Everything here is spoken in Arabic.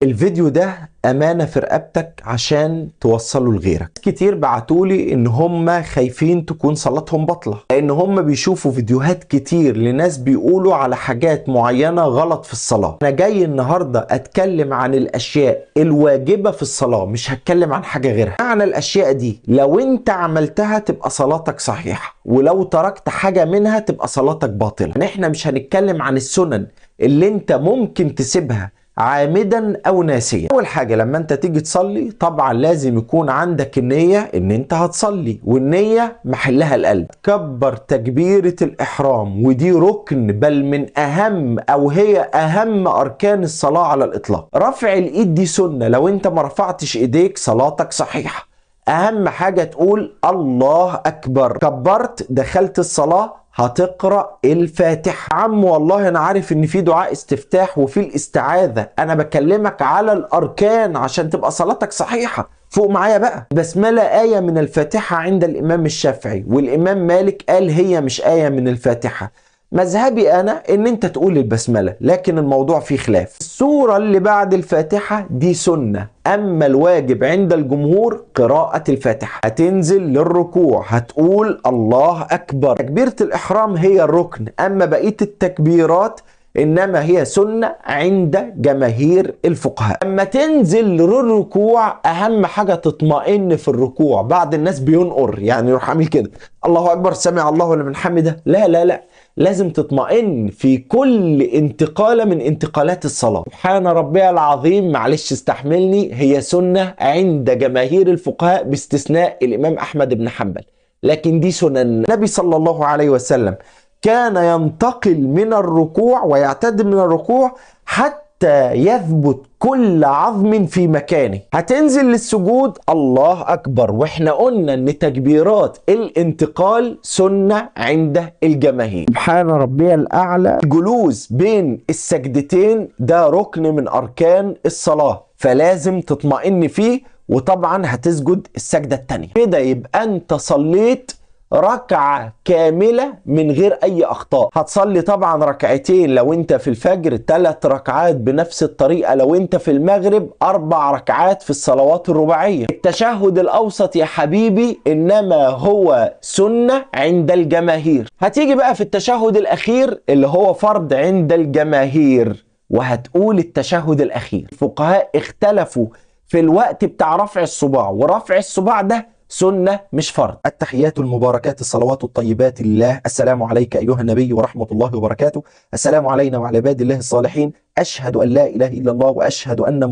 الفيديو ده أمانة في رقبتك عشان توصله لغيرك. كتير بعتولي إن هم خايفين تكون صلاتهم بطلة، لأن هم بيشوفوا فيديوهات كتير لناس بيقولوا على حاجات معينة غلط في الصلاة. أنا جاي النهاردة أتكلم عن الأشياء الواجبة في الصلاة، مش هتكلم عن حاجة غيرها. معنى الأشياء دي لو أنت عملتها تبقى صلاتك صحيحة، ولو تركت حاجة منها تبقى صلاتك باطلة. يعني إحنا مش هنتكلم عن السنن اللي أنت ممكن تسيبها عامدا او ناسيا. اول حاجه لما انت تيجي تصلي طبعا لازم يكون عندك النيه ان انت هتصلي، والنيه محلها القلب. كبر تكبيره الاحرام، ودي ركن بل من اهم او هي اهم اركان الصلاه على الاطلاق. رفع الايد دي سنه، لو انت ما رفعتش ايديك صلاتك صحيحه. اهم حاجه تقول الله اكبر. كبرت دخلت الصلاه هتقرأ الفاتحة. عم والله أنا عارف إن في دعاء استفتاح وفي الاستعاذة، أنا بكلمك على الأركان عشان تبقى صلاتك صحيحة. فوق معايا بقى. بسملة آية من الفاتحة عند الإمام الشافعي، والإمام مالك قال هي مش آية من الفاتحة. مذهبي أنا إن أنت تقول البسملة، لكن الموضوع فيه خلاف. السورة اللي بعد الفاتحة دي سنة، أما الواجب عند الجمهور قراءة الفاتحة. هتنزل للركوع هتقول الله أكبر. تكبيرة الإحرام هي الركن، أما بقية التكبيرات إنما هي سنة عند جماهير الفقهاء. أما تنزل للركوع أهم حاجة تطمئن في الركوع. بعض الناس بينقر، يعني يروح عامل كده الله أكبر سمع الله لمن حمده. لا لا لا، لازم تطمئن في كل انتقالة من انتقالات الصلاة. سبحان ربي العظيم، معلش استحملني، هي سنة عند جماهير الفقهاء باستثناء الإمام أحمد بن حنبل، لكن دي سنن. النبي صلى الله عليه وسلم كان ينتقل من الركوع ويعتدل من الركوع حتى يثبت كل عظم في مكانه. هتنزل للسجود الله أكبر، واحنا قلنا ان تكبيرات الانتقال سنة عند الجماهير. سبحان ربي الأعلى. الجلوس بين السجدتين ده ركن من أركان الصلاة، فلازم تطمئن فيه، وطبعا هتسجد السجدة التانية. كده يبقى انت صليت ركعة كاملة من غير أي أخطاء. هتصلي طبعا ركعتين لو أنت في الفجر، 3 ركعات بنفس الطريقة لو أنت في المغرب، 4 ركعات في الصلوات الرباعية. التشهد الأوسط يا حبيبي إنما هو سنة عند الجماهير. هتيجي بقى في التشهد الأخير اللي هو فرض عند الجماهير، وهتقول التشهد الأخير. الفقهاء اختلفوا في الوقت بتاع رفع الصباع، ورفع الصباع ده سنة مش فرض. التحيات المباركات الصلوات الطيبات لله. السلام عليك أيها النبي ورحمة الله وبركاته. السلام علينا وعلى عباد الله الصالحين. أشهد أن لا إله إلا الله وأشهد أن